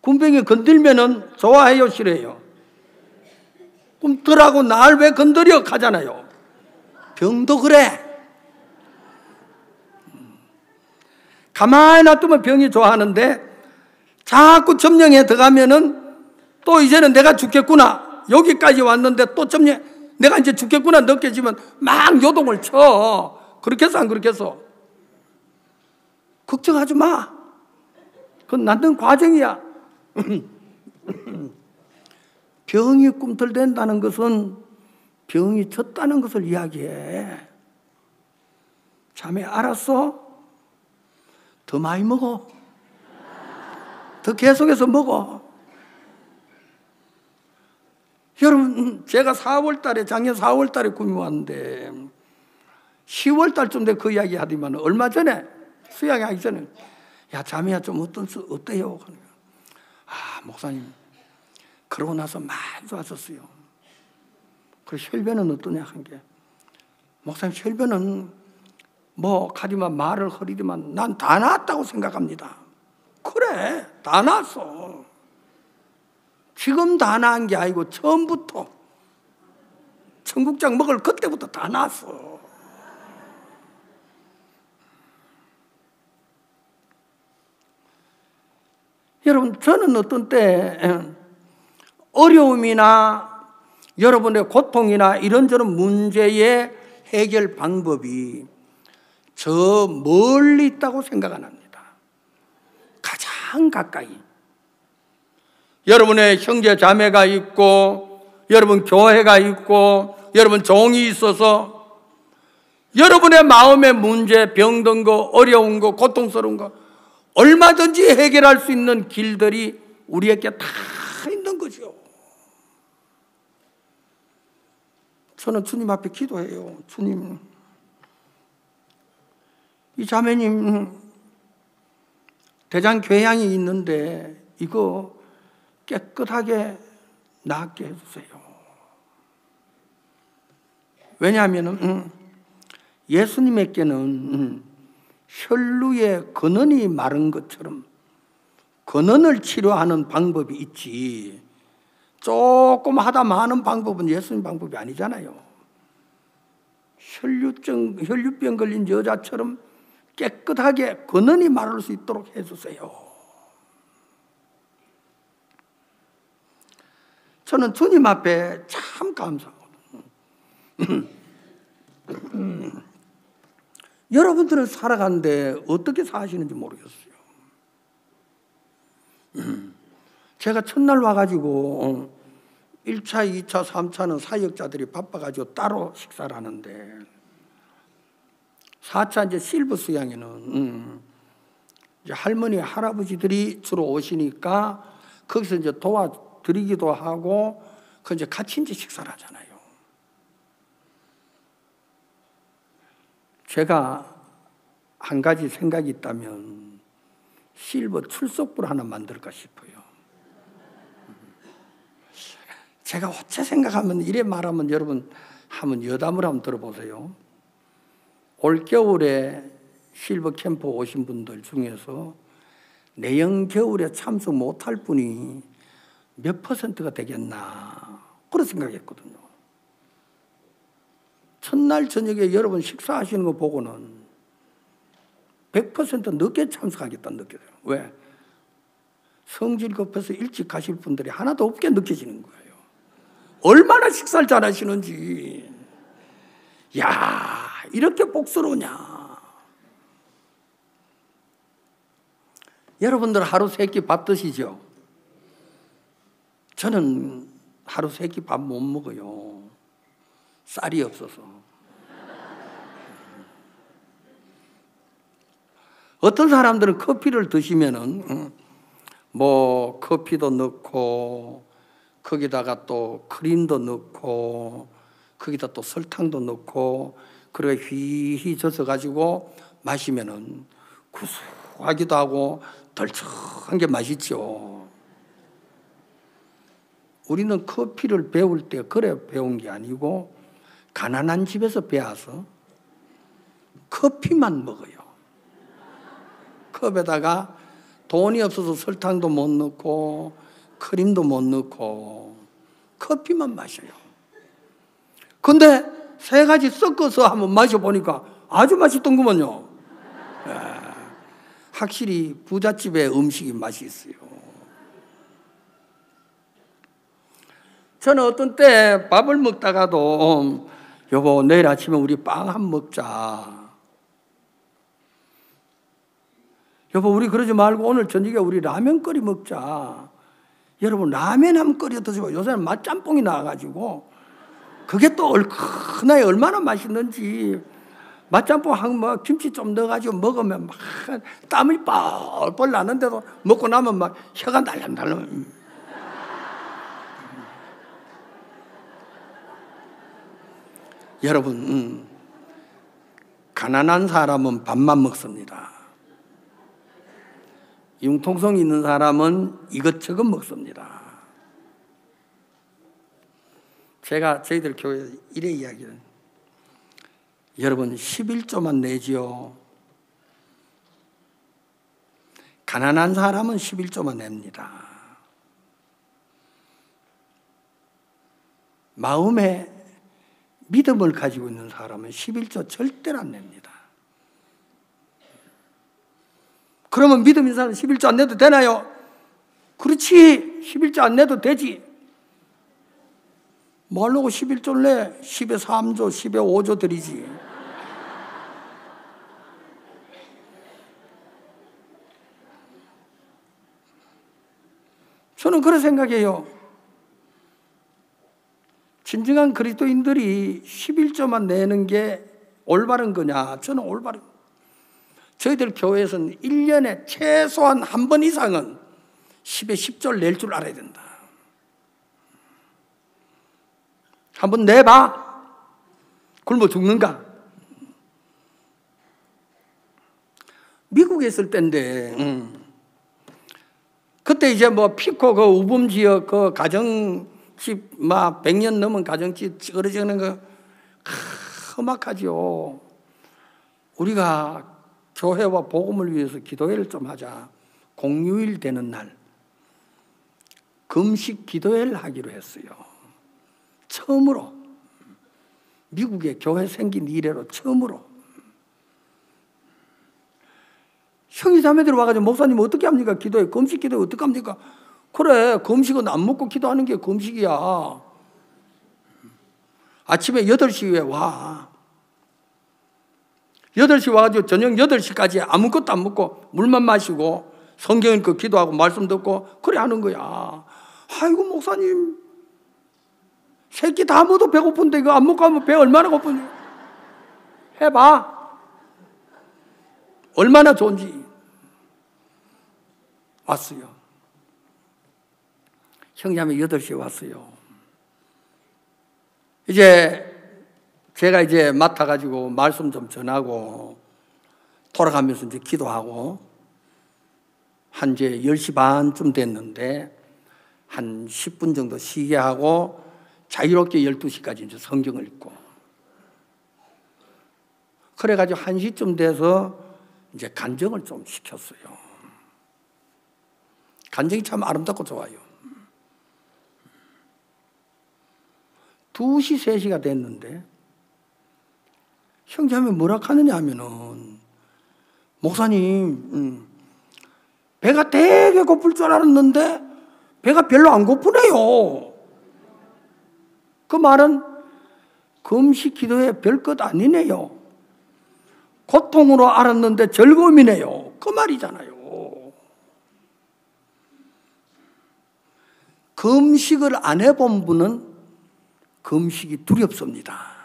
군뱅이 건들면은 좋아해요, 싫어해요? 그럼 들하고 날 왜 건드려? 가잖아요. 병도 그래. 가만히 놔두면 병이 좋아하는데 자꾸 점령해 들어가면은 또 이제는 내가 죽겠구나. 여기까지 왔는데 또 점령, 내가 이제 죽겠구나 느껴지면 막 요동을 쳐. 그렇게 해서 안 그렇게 해서. 걱정하지 마. 그건 낫는 과정이야. 병이 꿈틀댄다는 것은 병이 졌다는 것을 이야기해. 자매 알았어? 더 많이 먹어. 더 계속해서 먹어. 여러분, 제가 4월 달에, 작년 4월 달에 꿈이 왔는데 10월 달쯤 돼 그 이야기 하더만 얼마 전에 수양하기 전에 야 자매야 좀 어때요? 아 목사님 그러고 나서 많이 좋았었어요. 그래서 혈변은 어떠냐 한 게 목사님 혈변은 뭐 가디만 말을 허리지만 난 다 나았다고 생각합니다. 그래 다 나았어. 지금 다 나은 게 아니고 처음부터 청국장 먹을 그때부터 다 나았어. 여러분 저는 어떤 때 어려움이나 여러분의 고통이나 이런저런 문제의 해결 방법이 저 멀리 있다고 생각 안 합니다. 가장 가까이 여러분의 형제 자매가 있고 여러분 교회가 있고 여러분 종이 있어서 여러분의 마음의 문제, 병든 거, 어려운 거, 고통스러운 거 얼마든지 해결할 수 있는 길들이 우리에게 다 있는 거죠. 저는 주님 앞에 기도해요. 주님, 이 자매님 대장 궤양이 있는데 이거 깨끗하게 낫게 해주세요. 왜냐하면 예수님에게는 혈루의 근원이 마른 것처럼 근원을 치료하는 방법이 있지 조금 하다 마는 방법은 예수님 방법이 아니잖아요. 혈류병 걸린 여자처럼 깨끗하게 근원이 마를 수 있도록 해주세요. 저는 주님 앞에 참 감사하거든요. 여러분들은 살아가는데 어떻게 사시는지 모르겠어요. 제가 첫날 와가지고 1차, 2차, 3차는 사역자들이 바빠가지고 따로 식사를 하는데 4차 이제 실버 수양에는 이제 할머니, 할아버지들이 주로 오시니까 거기서 이제 도와드리기도 하고 그 이제 같이 이제 식사를 하잖아요. 제가 한 가지 생각이 있다면 실버 출석부를 하나 만들까 싶어요. 제가 어째 생각하면 이래 말하면 여러분 한번 여담을 한번 들어보세요. 올겨울에 실버 캠프 오신 분들 중에서 내년 겨울에 참석 못할 분이 몇 %가 되겠나 그런 생각했거든요. 첫날 저녁에 여러분 식사하시는 거 보고는 100% 늦게 참석하겠다는 느껴져요. 왜? 성질 급해서 일찍 가실 분들이 하나도 없게 느껴지는 거예요. 얼마나 식사를 잘하시는지. 야, 이렇게 복스러우냐. 여러분들 하루 세 끼 밥 드시죠? 저는 하루 세 끼 밥 못 먹어요. 쌀이 없어서. 어떤 사람들은 커피를 드시면은 뭐 커피도 넣고 거기다가 또 크림도 넣고 거기다 또 설탕도 넣고 그래 휘휘 젖어가지고 마시면은 구수하기도 하고 덜쭉한 게 맛있죠. 우리는 커피를 배울 때 그래 배운 게 아니고 가난한 집에서 배워서 커피만 먹어요. 컵에다가 돈이 없어서 설탕도 못 넣고 크림도 못 넣고 커피만 마셔요. 근데 세 가지 섞어서 한번 마셔보니까 아주 맛있던구먼요. 확실히 부잣집의 음식이 맛이 있어요. 저는 어떤 때 밥을 먹다가도 여보 내일 아침에 우리 빵 한 먹자. 여보 우리 그러지 말고 오늘 저녁에 우리 라면 끓여 먹자. 여러분 라면 한번 끓여 드시고 요새는 맛짬뽕이 나와가지고 그게 또 얼큰하게 얼마나 맛있는지 맛짬뽕 한 김치 좀 넣어가지고 먹으면 막 땀이 뻘뻘 나는데도 먹고 나면 막 혀가 날름날름. 여러분 가난한 사람은 밥만 먹습니다. 융통성 있는 사람은 이것저것 먹습니다. 제가 저희들 교회에 이래 이야기를 여러분 11조만 내지요. 가난한 사람은 11조만 냅니다. 마음에 믿음을 가지고 있는 사람은 11조 절대로 안 냅니다. 그러면 믿음 있는 사람은 11조 안 내도 되나요? 그렇지. 11조 안 내도 되지. 뭐 하려고 11조를 내? 10에 3조, 10에 5조 드리지. 저는 그렇게 생각해요. 진정한 그리스도인들이 11조만 내는 게 올바른 거냐? 저는 올바른. 저희들 교회에서는 1년에 최소한 한 번 이상은 10에 10조를 낼 줄 알아야 된다. 한번 내봐. 굶어 죽는가? 미국에 있을 때인데, 그때 이제 뭐 피코 그 우범 지역 그 가정집 막 100년 넘은 가정집 찌그러지는 거 험악하죠. 우리가 교회와 복음을 위해서 기도회를 좀 하자. 공휴일 되는 날 금식 기도회를 하기로 했어요. 처음으로 미국에 교회 생긴 이래로 처음으로. 형제 자매들 와가지고 목사님 어떻게 합니까? 기도회 금식 기도회 어떻게 합니까? 그래 금식은 안 먹고 기도하는 게 금식이야. 아침에 8시에 와. 8시 와가지고 저녁 8시까지 아무것도 안 먹고 물만 마시고 성경 읽고 기도하고 말씀 듣고 그래 하는 거야. 아이고 목사님 새끼 다 먹어도 배고픈데 이거 안 먹고 하면 배 얼마나 고프니? 해봐. 얼마나 좋은지. 왔어요. 형제자매 8시에 왔어요. 이제 제가 이제 맡아가지고 말씀 좀 전하고 돌아가면서 이제 기도하고 한 이제 10시 반쯤 됐는데 한 10분 정도 쉬게 하고 자유롭게 12시까지 이제 성경을 읽고 그래가지고 1시쯤 돼서 이제 간증을 좀 시켰어요. 간증이 참 아름답고 좋아요. 2시, 3시가 됐는데 형제자매 뭐라 하느냐 하면은 목사님 배가 되게 고플 줄 알았는데 배가 별로 안 고프네요. 그 말은 금식 기도에 별것 아니네요. 고통으로 알았는데 즐거움이네요. 그 말이잖아요. 금식을 안 해본 분은 금식이 두렵습니다.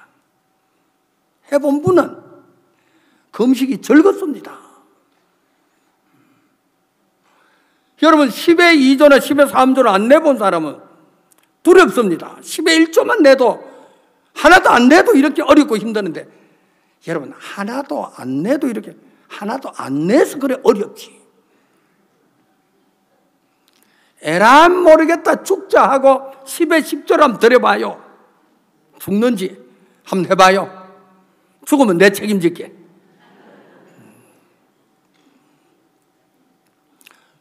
해본 분은 금식이 즐겁습니다. 여러분 10에 2조나 10에 3조를 안 내본 사람은 두렵습니다. 10에 1조만 내도 하나도 안 내도 이렇게 어렵고 힘드는데 여러분, 하나도 안 내도 이렇게, 하나도 안 내서 그래 어렵지. 에람 모르겠다 죽자 하고 10에 10조를 한번 드려봐요. 죽는지 한번 해봐요. 죽으면 내 책임질게.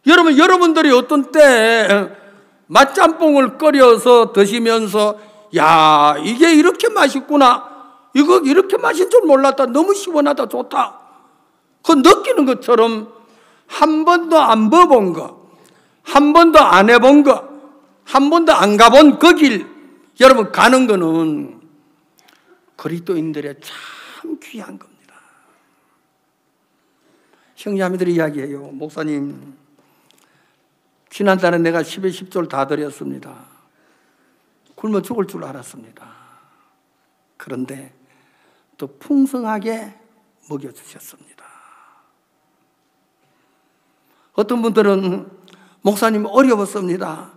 여러분, 여러분들이 어떤 때 맛짬뽕을 끓여서 드시면서 야, 이게 이렇게 맛있구나, 이거 이렇게 맛인 줄 몰랐다, 너무 시원하다, 좋다, 그 느끼는 것처럼 한 번도 안 먹어본 거, 한 번도 안 해본 거, 한 번도 안 가본 그 길, 여러분 가는 거는 그리스도인들의 참 귀한 겁니다. 형제자매들이 이야기해요. 목사님, 지난달에 내가 10에 10조를 다 드렸습니다. 굶어 죽을 줄 알았습니다. 그런데 또 풍성하게 먹여주셨습니다. 어떤 분들은 목사님 어려웠습니다.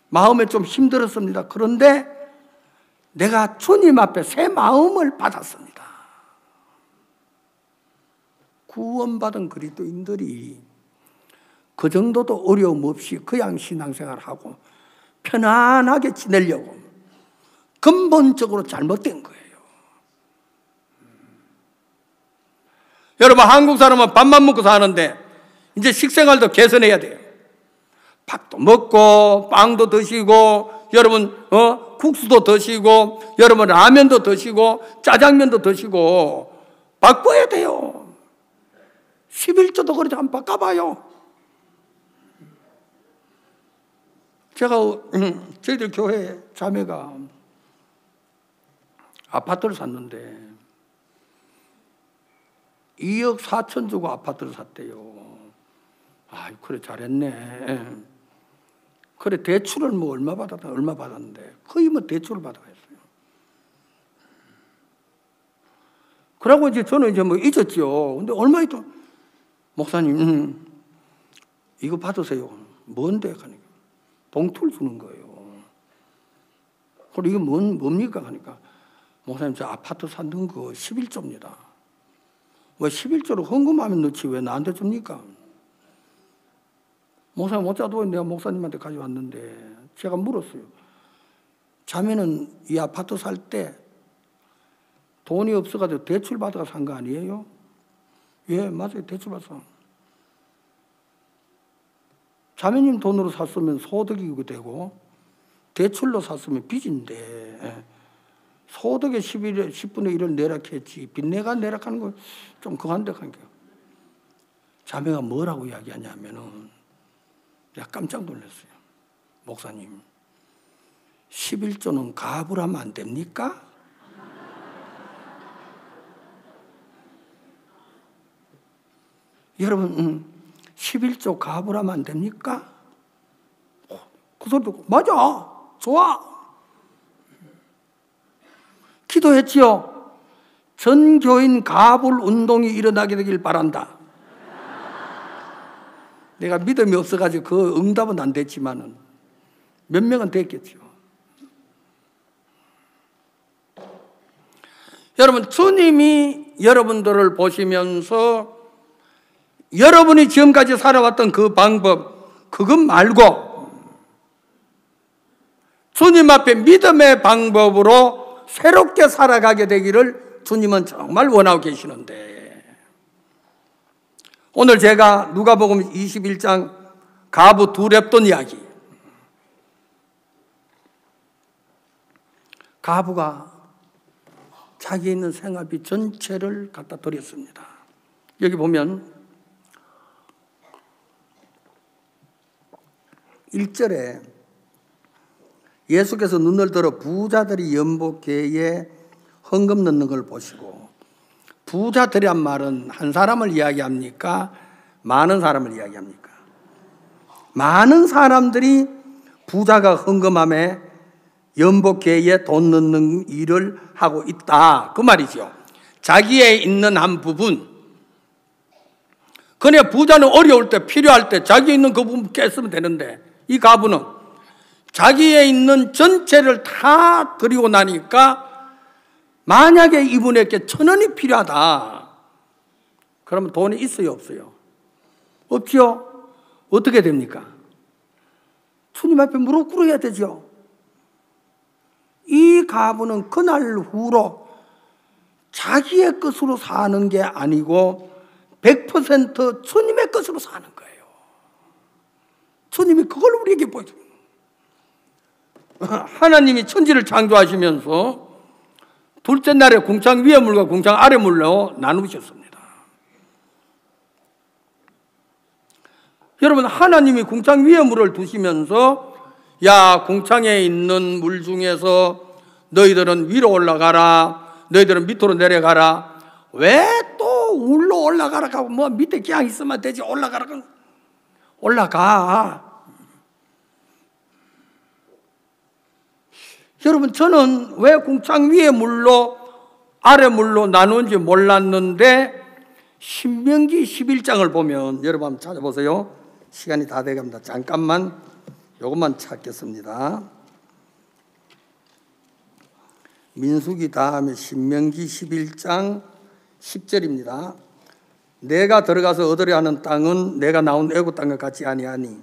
마음에 좀 힘들었습니다. 그런데 내가 주님 앞에 새 마음을 받았습니다. 구원받은 그리스도인들이 그 정도도 어려움 없이 그냥 신앙생활하고 편안하게 지내려고 근본적으로 잘못된 거예요. 여러분, 한국 사람은 밥만 먹고 사는데 이제 식생활도 개선해야 돼요. 밥도 먹고 빵도 드시고, 여러분 국수도 드시고, 여러분 라면도 드시고, 짜장면도 드시고 바꿔야 돼요. 11조도 그렇게 한번 바꿔봐요. 제가 저희들 교회 자매가 아파트를 샀는데 2억 4천 주고 아파트를 샀대요. 아, 그래 잘했네. 그래 대출을 뭐 얼마 받았는데 거의 뭐 대출을 받아갔어요. 그러고 이제 저는 이제 뭐 잊었죠. 근데 얼마 있던 목사님, 이거 받으세요. 뭔데? 하니까 봉투를 주는 거예요. 그리고 이게 뭡니까? 하니까 목사님, 저 아파트 샀는 거 11조입니다. 왜 11조로 헌금하면 넣지 왜 나한테 줍니까? 목사님, 어쩌도 내가 목사님한테 가져왔는데 제가 물었어요. 자매는 이 아파트 살 때 돈이 없어가지고 대출 받아서 산 거 아니에요? 예, 맞아요. 대출 받아서. 자매님 돈으로 샀으면 소득이 되고 대출로 샀으면 빚인데 소득의 10분의 1을 내락했지 빚내가 내락하는 거 좀 그한데 하니까 자매가 뭐라고 이야기하냐면은 내가 깜짝 놀랐어요. 목사님, 11조는 가압을 하면 안 됩니까? 여러분, 11조 가압을 하면 안 됩니까? 그 소리 듣고 맞아, 좋아. 기도했지요. 전 교인 가압을 운동이 일어나게 되길 바란다. 내가 믿음이 없어가지고 그 응답은 안 됐지만은 몇 명은 됐겠죠. 여러분, 주님이 여러분들을 보시면서 여러분이 지금까지 살아왔던 그 방법, 그것 말고 주님 앞에 믿음의 방법으로 새롭게 살아가게 되기를 주님은 정말 원하고 계시는데, 오늘 제가 누가복음 21장 가부 두 랩돈 이야기, 가부가 자기 있는 생활비 전체를 갖다 드렸습니다. 여기 보면 1절에 예수께서 눈을 들어 부자들이 연복계에 헌금 넣는 걸 보시고, 부자들이란 말은 한 사람을 이야기합니까? 많은 사람을 이야기합니까? 많은 사람들이 부자가 헌금함에 연복계에 돈 넣는 일을 하고 있다, 그 말이죠. 자기의 있는 한 부분, 그냥 부자는 어려울 때 필요할 때 자기의 있는 그 부분 깼으면 되는데, 이 가부는 자기의 있는 전체를 다 드리고 나니까 만약에 이분에게 1,000원이 필요하다. 그러면 돈이 있어요, 없어요? 없죠? 어떻게 됩니까? 주님 앞에 무릎 꿇어야 되죠. 이 가부는 그날 후로 자기의 것으로 사는 게 아니고 100% 주님의 것으로 사는 거예요. 주님이 그걸 우리에게 보여줍니다. 하나님이 천지를 창조하시면서 둘째 날에 궁창 위의 물과 궁창 아래 물로 나누셨습니다. 여러분, 하나님이 궁창 위의 물을 두시면서 야, 궁창에 있는 물 중에서 너희들은 위로 올라가라, 너희들은 밑으로 내려가라. 왜 또 울로 올라가라 하고 뭐 밑에 그냥 있으면 되지, 올라가라. 올라가. 여러분, 저는 왜 궁창 위의 물로 아래 물로 나누는지 몰랐는데 신명기 11장을 보면, 여러분 한번 찾아보세요. 시간이 다 돼갑니다. 잠깐만 이것만 찾겠습니다. 민수기 다음에 신명기 11장 10절입니다. 내가 들어가서 얻으려 하는 땅은 내가 나온 애굽 땅과 같이 아니하니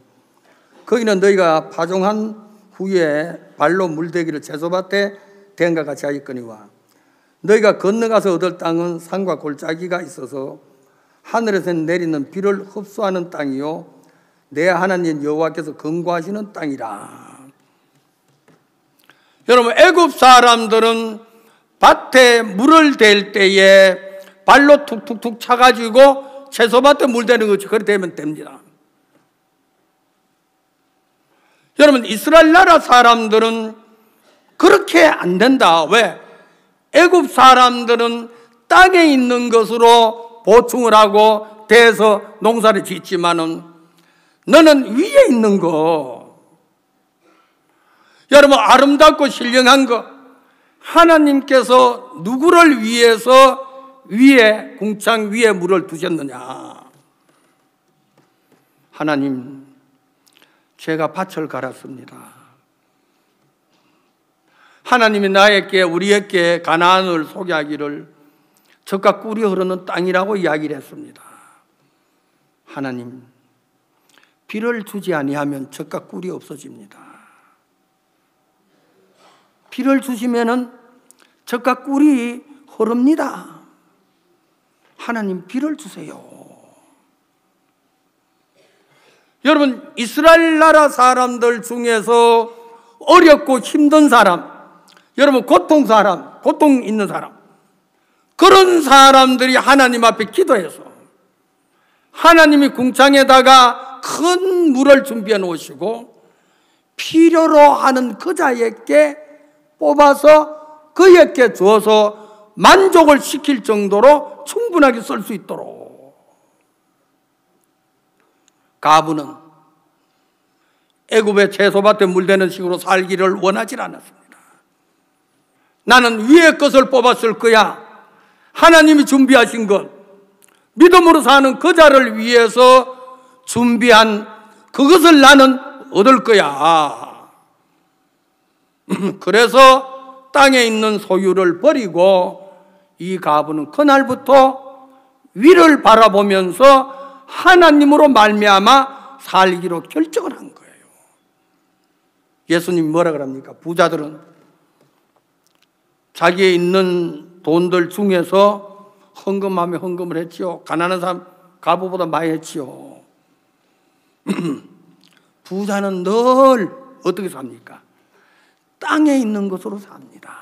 거기는 너희가 파종한 후에 발로 물대기를 채소밭에 댄과 같이 하였거니와 너희가 건너가서 얻을 땅은 산과 골짜기가 있어서 하늘에서 내리는 비를 흡수하는 땅이요 내 하나님 여호와께서 건고하시는 땅이라. 여러분, 애굽 사람들은 밭에 물을 댈 때에 발로 툭툭툭 차가지고 채소밭에 물 대는 거지. 그렇게 되면 됩니다. 여러분, 이스라엘 나라 사람들은 그렇게 안 된다. 왜? 애굽 사람들은 땅에 있는 것으로 보충을 하고 대서 농사를 짓지만은 너는 위에 있는 거, 여러분, 아름답고 신령한 거, 하나님께서 누구를 위해서 위에 궁창 위에 물을 두셨느냐? 하나님, 제가 밭을 갈았습니다. 하나님이 나에게 우리에게 가나안을 소개하기를 젖과 꿀이 흐르는 땅이라고 이야기를 했습니다. 하나님, 비를 주지 아니하면 젖과 꿀이 없어집니다. 비를 주시면은 젖과 꿀이 흐릅니다. 하나님, 비를 주세요. 여러분, 이스라엘 나라 사람들 중에서 어렵고 힘든 사람, 여러분 고통 있는 사람, 그런 사람들이 하나님 앞에 기도해서 하나님이 궁창에다가 큰 물을 준비해 놓으시고 필요로 하는 그 자에게 뽑아서 그에게 주어서 만족을 시킬 정도로 충분하게 쓸 수 있도록. 가부는 애굽의 채소밭에 물대는 식으로 살기를 원하지 않았습니다. 나는 위의 것을 뽑았을 거야. 하나님이 준비하신 것, 믿음으로 사는 그 자를 위해서 준비한 그것을 나는 얻을 거야. 그래서 땅에 있는 소유를 버리고 이 가부는 그날부터 위를 바라보면서 하나님으로 말미암아 살기로 결정을 한 거예요. 예수님이 뭐라 그럽니까? 부자들은 자기에 있는 돈들 중에서 헌금하며 헌금을 했지요. 가난한 사람 가부보다 많이 했지요. 부자는 늘 어떻게 삽니까? 땅에 있는 것으로 삽니다.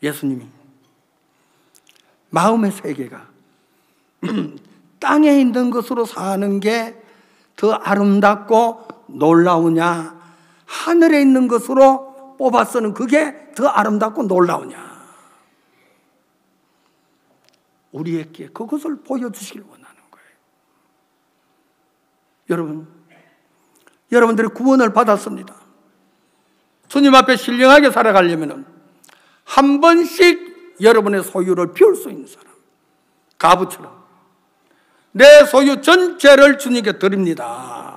예수님이 마음의 세계가 땅에 있는 것으로 사는 게 더 아름답고 놀라우냐, 하늘에 있는 것으로 뽑아 쓰는 그게 더 아름답고 놀라우냐? 우리에게 그것을 보여주시길 원하는 거예요. 여러분, 여러분들이 구원을 받았습니다. 주님 앞에 신령하게 살아가려면 한 번씩 여러분의 소유를 비울 수 있는 사람, 가부처럼 내 소유 전체를 주님께 드립니다.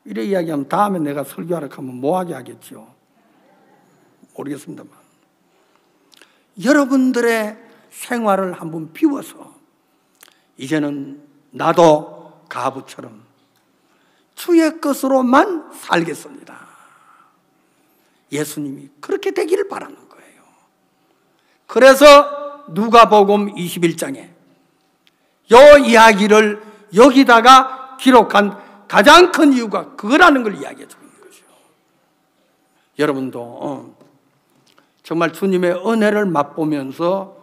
이래 이야기하면 다음에 내가 설교하러 가면 뭐하게 하겠죠? 모르겠습니다만 여러분들의 생활을 한번 비워서 이제는 나도 가부처럼 주의 것으로만 살겠습니다. 예수님이 그렇게 되기를 바라는 거예요. 그래서 누가복음 21장에 이 이야기를 여기다가 기록한 가장 큰 이유가 그거라는 걸 이야기해 주는 거죠. 여러분도 정말 주님의 은혜를 맛보면서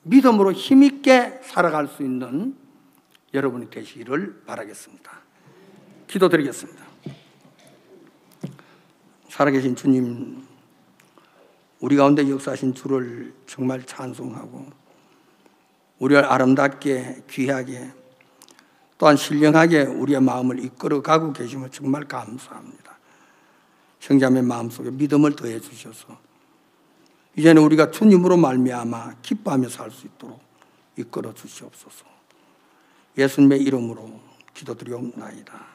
믿음으로 힘있게 살아갈 수 있는 여러분이 되시기를 바라겠습니다. 기도드리겠습니다. 살아계신 주님, 우리 가운데 역사하신 주를 정말 찬송하고 우리를 아름답게 귀하게 또한 신령하게 우리의 마음을 이끌어가고 계심을 정말 감사합니다. 형제자매 마음속에 믿음을 더해 주셔서 이제는 우리가 주님으로 말미암아 기뻐하며 살 수 있도록 이끌어 주시옵소서. 예수님의 이름으로 기도드리옵나이다.